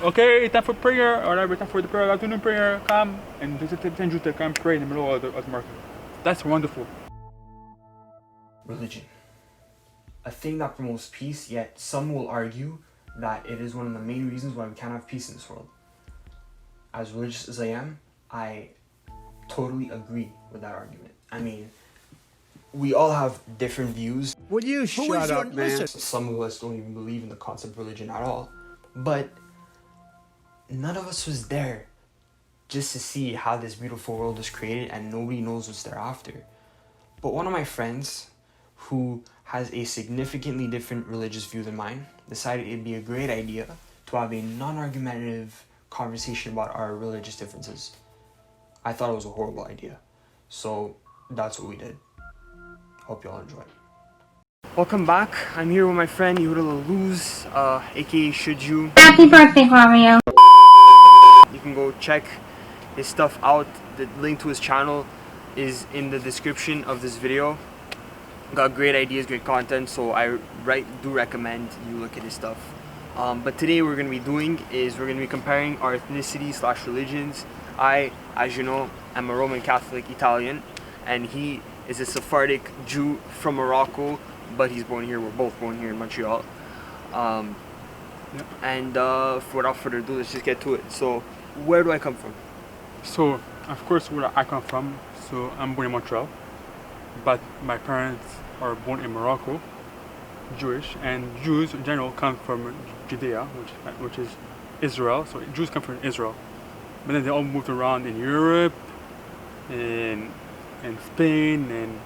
Okay, time for prayer, or whatever, time for the prayer, afternoon prayer, come, and just send you to come pray in the middle of the market. That's wonderful. Religion. A thing that promotes peace, yet some will argue that it is one of the main reasons why we can't have peace in this world. As religious as I am, I totally agree with that argument. I mean, we all have different views. Will you shut up, man? Some of us don't even believe in the concept of religion at all. But none of us was there just to see how this beautiful world was created, and nobody knows what's thereafter. But one of my friends, who has a significantly different religious view than mine, decided it'd be a great idea to have a non-argumentative conversation about our religious differences. I thought it was a horrible idea. So that's what we did. Hope y'all enjoy. Welcome back. I'm here with my friend Yehuda Luz, aka ShouldU. Happy birthday, Mario. You can go check his stuff out. The link to his channel is in the description of this video. Got great ideas, great content, so I do recommend you look at his stuff. But today we're going to be comparing our ethnicity / religions. I, as you know, am a Roman Catholic Italian, and he is a Sephardic Jew from Morocco, but he's born here. We're both born here in Montreal. And without further ado, let's just get to it. So, where do I come from? So, of course, where I come from, so I'm born in Montreal, but my parents are born in Morocco, Jewish, and Jews in general come from Judea, which is Israel. So Jews come from Israel, but then they all moved around in Europe, in Spain, and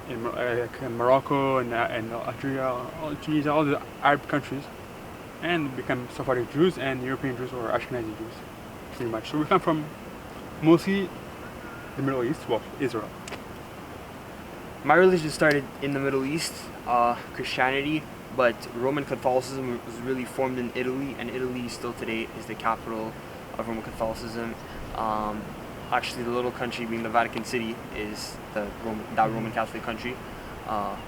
in Morocco, and Algeria, Tunisia, all the Arab countries, and become Sephardic Jews and European Jews, or Ashkenazi Jews, pretty much. So we come from mostly the Middle East, well, Israel. My religion started in the Middle East, Christianity, but Roman Catholicism was really formed in Italy, and Italy still today is the capital of Roman Catholicism. Actually, the little country being the Vatican City is that Roman Catholic country.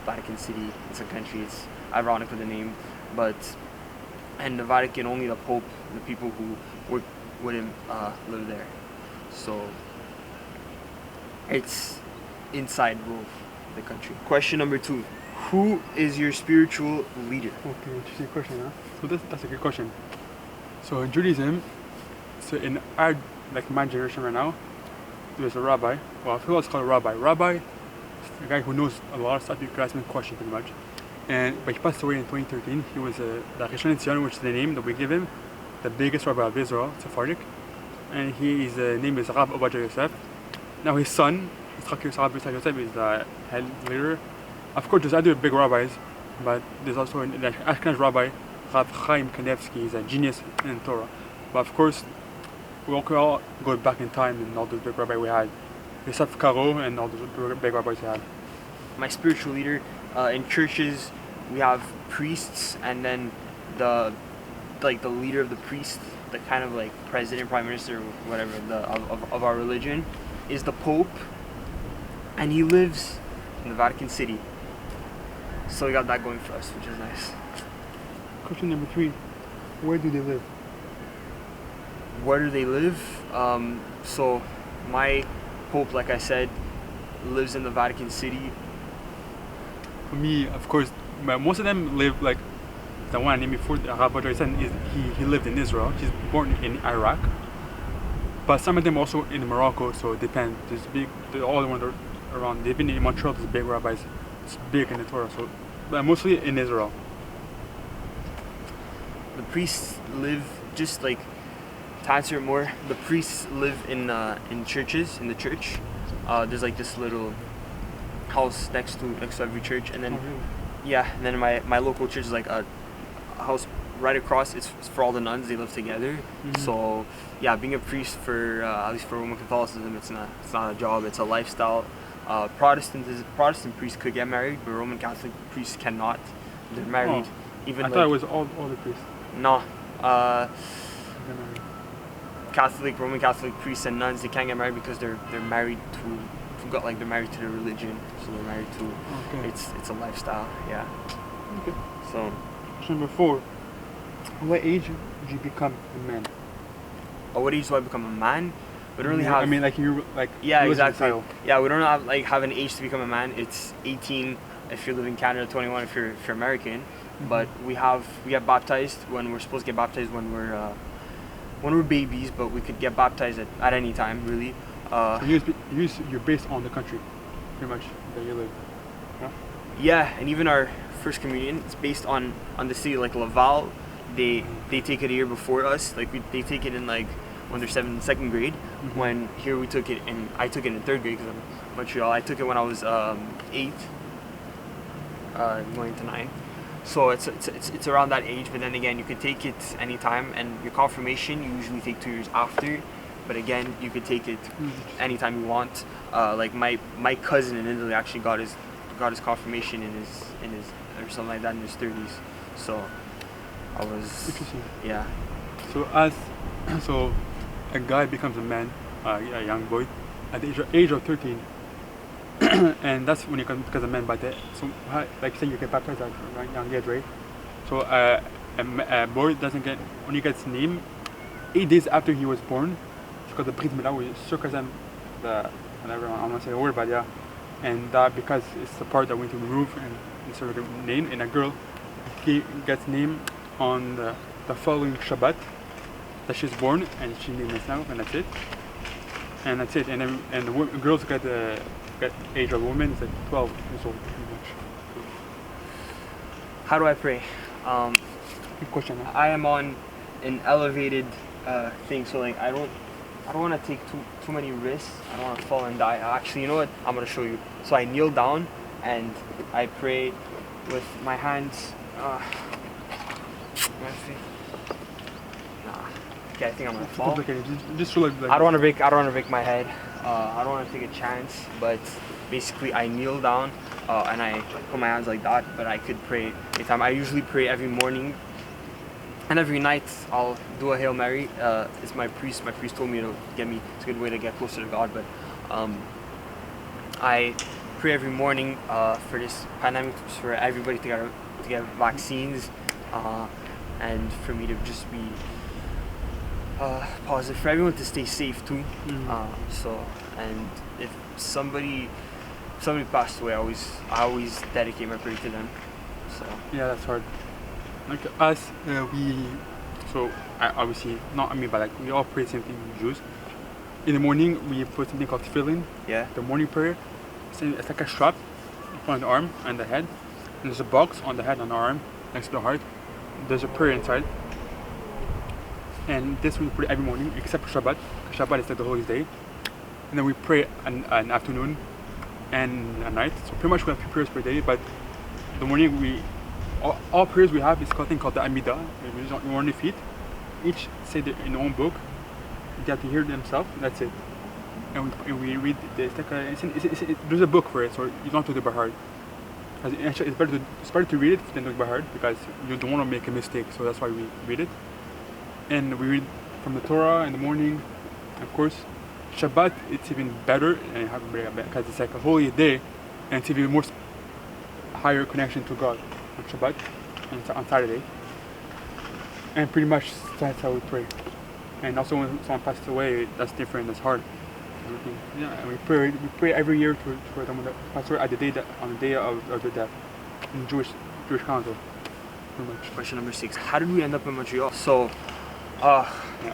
Vatican City is a country, it's ironic with the name, and the Vatican, only the Pope, the people who wouldn't live there. So it's inside the country. Question number 2. Who is your spiritual leader? Okay, interesting question, huh? So that's a good question. So in Judaism, so in our, like my generation right now, there's a rabbi. Well, I feel it's called a rabbi. Rabbi is a guy who knows a lot of stuff. You could ask me a question pretty much. But he passed away in 2013. He was the Rishon LeZion, which is the name that we give him, the biggest rabbi of Israel, Sephardic. And his name is Rab Obadiah Yosef. Now his son, Rab Yosef, is the head leader. Of course, there's other big rabbis, but there's also an Ashkenaz rabbi, Rav Chaim Kanevsky. He's a genius in Torah. But of course, we all go back in time and all those big rabbis we had. Yosef Karo and all those big rabbis we had. My spiritual leader, in churches, we have priests, and then the leader of the priest, the kind of like president, prime minister, whatever, of our religion, is the Pope, and he lives in the Vatican City. So we got that going for us, which is nice. Question number 3. Where do they live? Where do they live? So my Pope, like I said, lives in the Vatican City. For me, of course, most of them live, like the one I named before, Rav Obadiah Yosef, he lived in Israel. He's born in Iraq. But some of them also in Morocco, so it depends. All the ones around. They've been in Montreal, there's big rabbis. It's big in the Torah, so, but mostly in Israel. The priests live, just like, to answer it more, the priests live in churches, in the church. There's like this little house next to every church, and then and then my local church is like a house right across. It's for all the nuns. They live together. So yeah, being a priest for at least for Roman Catholicism, it's not a job. It's a lifestyle. Protestant priests could get married, but Roman Catholic priests cannot. They're married. I thought it was all the priests. No. Roman Catholic priests and nuns, they can't get married because they're married they're married to their religion, so they're married to. It's a lifestyle, yeah. Okay. So. Question number 4. What age did you become a man? At what age do I become a man? We don't really Yeah, have. I mean, like you like. Yeah, religious exactly. style. Yeah, we don't have an age to become a man. It's 18 if you live in Canada, 21 if you're American. But we get baptized when we're supposed to get baptized when we're babies, but we could get baptized at any time, really. So you're based on the country, pretty much that you live. Yeah? Yeah, and even our first communion is based on the city. Like Laval, they take it a year before us. Like they take it in like when they're second grade. When here we took it in, I took it in third grade because I'm Montreal. I took it when I was 8, going to 9. So it's around that age. But then again, you could take it anytime, and your confirmation you usually take 2 years after. But again, you could take it anytime you want. Like my cousin in Italy actually got his confirmation in his or something like that in his 30s. So I was Interesting. yeah. So a guy becomes a man, a young boy, at the age of 13, and that's when you become a man. But like you said, you get baptized at a young age, right? So a boy doesn't get when he gets named 8 days after he was born. It's called the brit milah, we circumcise whatever I'm not saying the word, but yeah, and because it's the part that we need to remove and insert a name in a girl, he gets named on the following Shabbat that she's born, and she named herself, and that's it. And that's it. And then the girls get age of women is like 12 years old, pretty much. How do I pray? Good question. Huh? I am on an elevated thing, so like I don't want to take too many risks. I don't want to fall and die. Actually, you know what? I'm gonna show you. So I kneel down and I pray with my hands. Okay, I think I'm gonna fall. Just like I don't want to break my head. I don't want to take a chance. But basically, I kneel down and I put my hands like that. But I could pray anytime. I usually pray every morning. And every night I'll do a Hail Mary. It's my priest. My priest told me to get me. It's a good way to get closer to God. But I pray every morning for this pandemic, for everybody to get vaccines, and for me to just be positive, for everyone to stay safe too. So, and if somebody passed away, I always dedicate my prayer to them. So yeah, that's hard. Like us, obviously not me, but like we all pray the same thing, Jews. In the morning, we put something called tefillin. yeah. The morning prayer. It's like a strap on the arm and the head, and there's a box on the head and the arm next to the heart. There's a prayer inside, and this we pray every morning except for Shabbat. Shabbat is like the holiest day, and then we pray an afternoon and a night. So pretty much we have 2 prayers per day. But the morning all prayers we have is called thing called the Amidah. We on your feet. Each say in their own book. They have to hear themselves. That's it. And we read. There's a book for it, so you don't have to do it by heart. It's better to read it than do it by heart because you don't want to make a mistake. So that's why we read it. And we read from the Torah in the morning. Of course, Shabbat it's even better because it's like a holy day, and it's even more higher connection to God on Shabbat and on Saturday. And pretty much that's how we pray. And also when someone passes away, that's different. That's hard. Everything. Yeah, and we pray every year for them that pass away on the day of the death in Jewish calendar. Pretty much. Question number 6. How did we end up in Montreal? So,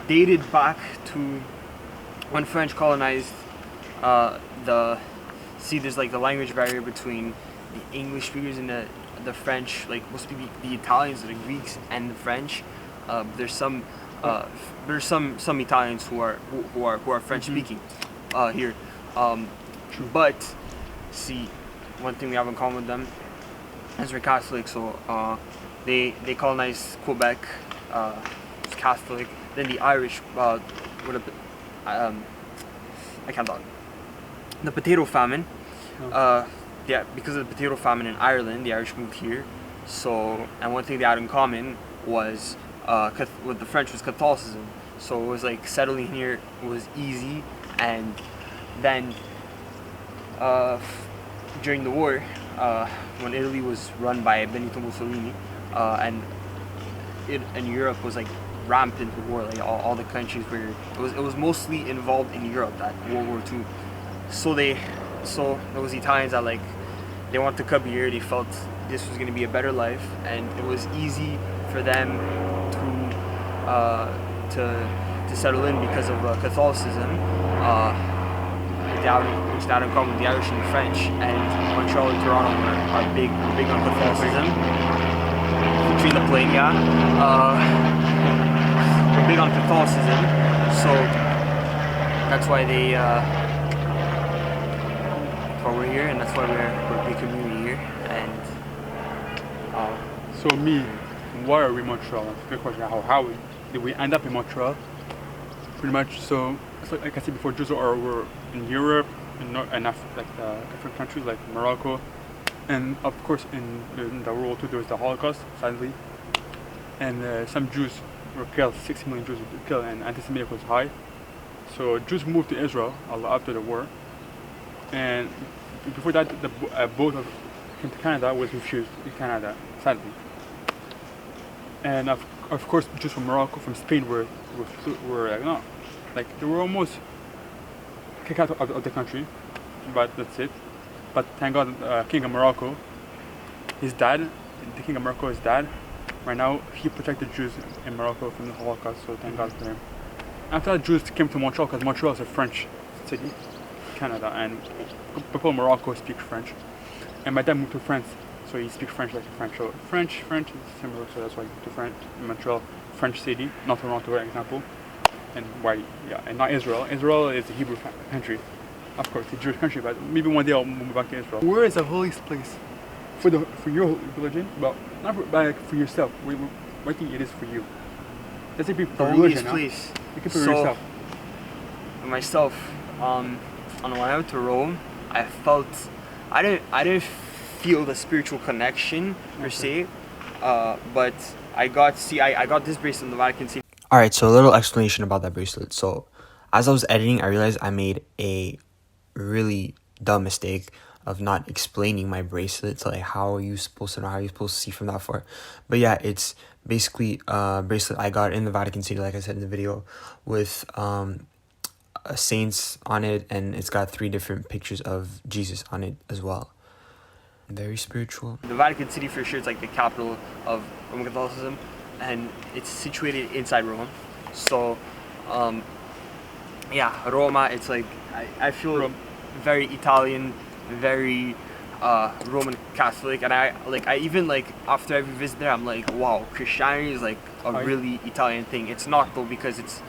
dated back to when French colonized there's like the language barrier between the English speakers and the French, like must be the Italians, the Greeks, and the French. There's some Italians who are French speaking here. True. But see, one thing we have in common with them is we're Catholic. So they colonized Quebec, it's Catholic. Then the Irish I can't talk. The potato famine. Yeah, because of the potato famine in Ireland, the Irish moved here. So, and one thing they had in common was with the French was Catholicism. So it was like settling here was easy. And then during the war, when Italy was run by Benito Mussolini, and in Europe was like rampant war. Like all the countries were it was mostly involved in Europe, that World War II. So those Italians that like they wanted to come here. They felt this was going to be a better life, and it was easy for them to settle in because of Catholicism, which now come with the Irish and the French, and Montreal and Toronto are big on Catholicism. Between the plane, yeah, we're big on Catholicism, so that's why we're here, and that's why we're a big community here, and. So me, why are we in Montreal? That's a good question. How did we end up in Montreal? Pretty much. So like I said before, Jews were in Europe and different countries like Morocco, and of course in the World War II there was the Holocaust, sadly, and some Jews were killed. 60 million Jews were killed, and anti-Semitic was high. So Jews moved to Israel after the war, and before that the boat came to Canada was refused in Canada, sadly. And of course, Jews from Morocco, from Spain were they were almost kicked out of the country, but that's it. But thank God, King of Morocco, his dad, the King of Morocco, his dad, right now he protected Jews in Morocco from the Holocaust. So thank God for him. After that, Jews came to Montreal because Montreal is a French city, Canada, and people in Morocco speak French. And my dad moved to France. So he speaks French like a French. So French is similar, so that's why to French, Montreal, French city, not Toronto, for example. And why, and not Israel. Israel is a Hebrew country, of course, a Jewish country, but maybe one day I'll move back to Israel. Where is the holiest place for your religion? Well, not for yourself. What do you think it is for you? Let's say for religion. Place. You can for yourself. For myself, when I went to Rome, I felt I didn't feel the spiritual connection per se, but I got this bracelet in the Vatican City. Alright, so a little explanation about that bracelet. So as I was editing, I realized I made a really dumb mistake of not explaining my bracelet. So like, how are you supposed to know, how are you supposed to see from that far? But yeah, it's basically a bracelet I got in the Vatican City, like I said in the video, with saints on it, and it's got 3 different pictures of Jesus on it as well. Very spiritual. The Vatican City, for sure, it's like the capital of Roman Catholicism, and it's situated inside Rome. So, Roma, it's like, I feel very Italian, very Roman Catholic, and I even after every visit there, I'm like, wow, Christianity is like a really Italian thing. It's not though, because it's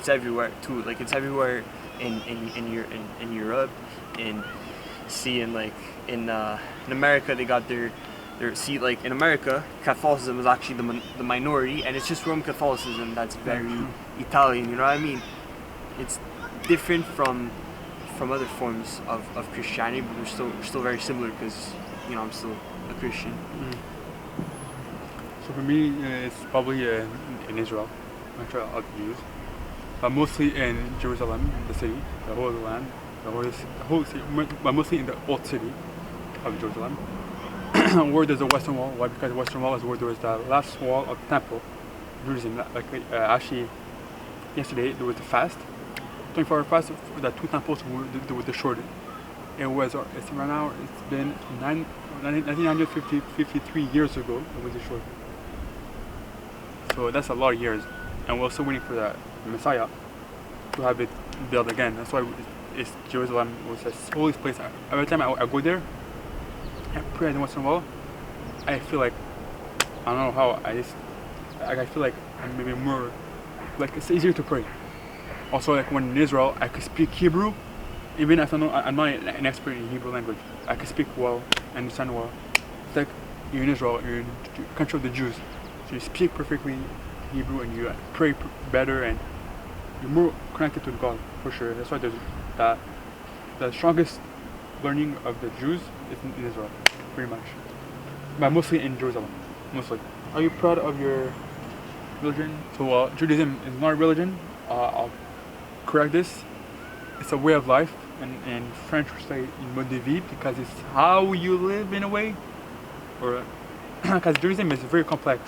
everywhere too. Like it's everywhere in Europe, in America they got their in America, Catholicism is actually the minority, and it's just Roman Catholicism that's very Italian, you know what I mean? It's different from other forms of Christianity, but we're still very similar, because I'm still a Christian. So for me, it's probably in Israel, of the Jews, but mostly in Jerusalem, the city, the Holy Land, the whole city, but mostly in the old city of Jerusalem, where there's a Western Wall. Why? Because the Western Wall is where there was the last wall of the temple, Jerusalem. Actually, yesterday there was a fast, 24-hour fast for the 2 temples with the short. It's right now. It's been 1953 years ago. It was a short. So that's a lot of years, and we're still waiting for the Messiah to have it built again. That's why Jerusalem was the holiest place. Every time I go there, I pray at the Western Wall, I feel like, I don't know how, I feel like I'm maybe more, it's easier to pray. Also, when in Israel, I could speak Hebrew, even if I'm not an expert in Hebrew language. I could speak well, understand well. It's like you're in Israel, you're in the country of the Jews, so you speak perfectly Hebrew and you pray better, and you're more connected to God, for sure. That's why there's the strongest learning of the Jews is in Israel, pretty much. But mostly in Jerusalem, mostly. Are you proud of your religion? So Judaism is not a religion. I'll correct this. It's a way of life, and in French we say mode de vie, because it's how you live in a way, or because Judaism is very complex,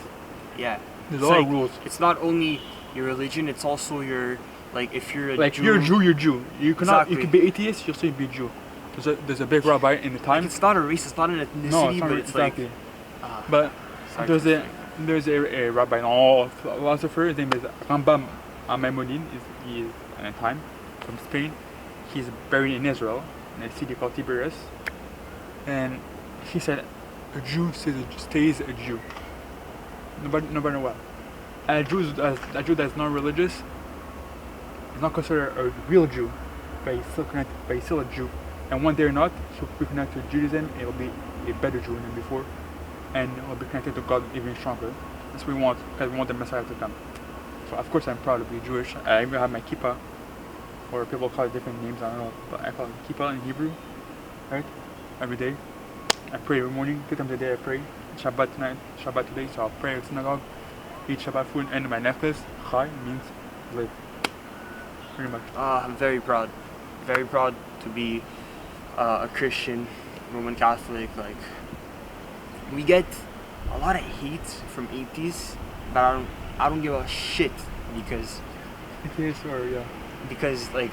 Yeah. There's It's a lot like, of rules. It's not only your religion, it's also your, like, if you're a Like Jew. you're a Jew, you're Jew. You cannot. You Exactly. could be atheist, you'll still be a Jew. There's a big rabbi in the Like, time. it's not a race, it's not an ethnicity, No, it's not but it's exactly. like. But it's hard there's to a rabbi, a philosopher. His name is Rambam Maimonides. He is in a time from Spain. He's buried in Israel in a city called Tiberias, and he said, "A Jew stays a Jew, no matter what. And a Jew that's not religious is not considered a real Jew, but he's still a Jew. And one day or not, he'll be connected to Judaism. He'll be a better Jew than before, and he'll be connected to God even stronger. That's what we want, because we want the Messiah to come. So of course I'm proud to be Jewish. I even have my kippah, or people call it different names. I don't know, but I call it kippah in Hebrew, right? Every day, I pray every morning. 2 times a day I pray. Shabbat tonight, Shabbat today, so I'll pray at synagogue, eat Shabbat food, and my necklace, chai, means live. Pretty much. I'm very proud to be a Christian, Roman Catholic. Like, we get a lot of hate from atheists, but I don't give a shit because Atheist or yeah. because like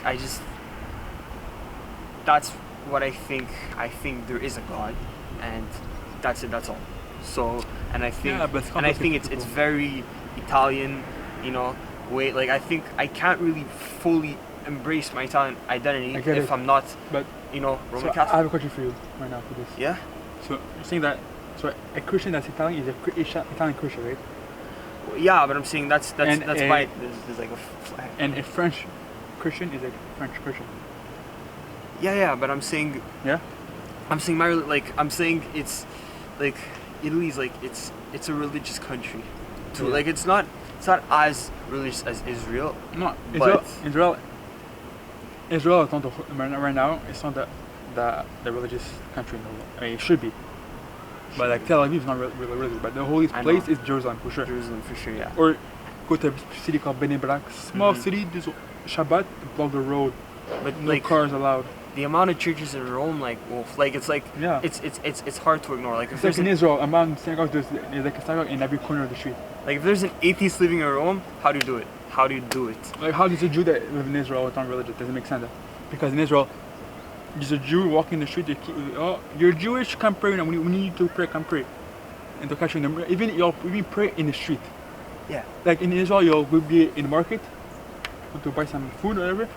that's what I think. I think there is a God, and that's it. That's all. So, and I think Yeah, but it's very Italian, you know. Way like I think I can't really fully embrace my Italian identity I get if it. I'm not, But you know, Roman so Catholic. I have a question for you right now for this. Yeah. So you're saying that a Christian that's Italian is Italian Christian, right? Yeah, but I'm saying that's And why there's like a flag. And a French Christian is a French Christian. Yeah, but I'm saying Yeah. I'm saying it's like Italy's like it's a religious country. Too. Yeah. Like it's not as religious as Israel. No, But- Israel is not right now. It's not the religious country in the world. I mean, it should be. But like Tel Aviv is not really religious. But the holiest I place know. is Jerusalem for sure. Jerusalem for sure, yeah. Or go to a city called Bnei Brak, small Mhm. city. There's Shabbat block the road. But No like cars allowed. the amount of churches in Rome, like it's like Yeah. it's hard to ignore. Like if It's there's like in an, Israel, among synagogues, there's like a synagogue in every corner of the street. like if there's an atheist living in Rome, how do you do it? How do you do it? Like, how does a Jew that live in Israel is not religious? Doesn't make sense. Because in Israel, there's a Jew walking the street. Oh, you're Jewish, come pray. We need to pray, come pray. And they're catching them. Even pray in the street. Yeah. Like in Israel, you'll be in the market, want to buy some food or whatever.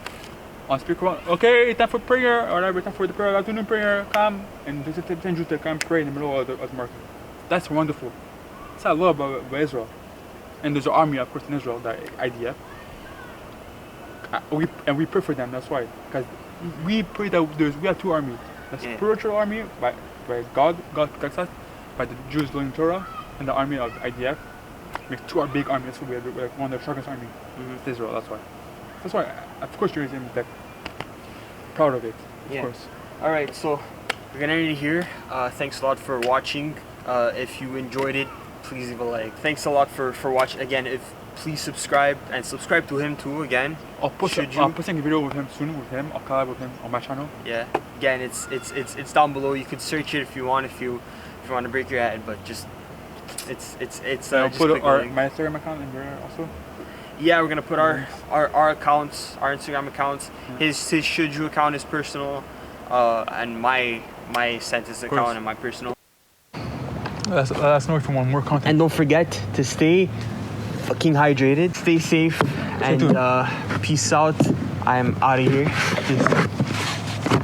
On speaker, okay, time for prayer or whatever, time for the prayer, afternoon prayer, come. And there's a 10 Jews that come pray in the middle of the market. That's wonderful. That's what I love about Israel. And there's an army, of course, in Israel, the IDF. We pray for them. That's why, because we pray that we have two armies: the Yeah. spiritual army by God protects us, by the Jews learning Torah, and the army of IDF. Make two big armies. So we have like one of the strongest army. It's Israel. That's why. That's why. Of course, Judaism is like proud of it. Of Yeah. course. All right, so we're gonna end it here. Thanks a lot for watching. If you enjoyed it, please leave a like. Thanks a lot for watching. Again, please subscribe and subscribe to him too. Again, I'll post Should I'm you? posting a video with him soon. With him, I'll collab with him on my channel. yeah. Again, it's down below. You can search it if you want. If you want to break your head, but just it's I'll just put click the link. my Instagram account in there also. Yeah, we're gonna put our accounts, our Instagram accounts. His ShouldU account is personal, and my Sentence account and my personal. Let us know if you want more content. And don't forget to stay fucking hydrated, stay safe, and tuned. peace out. I'm out of here. Peace.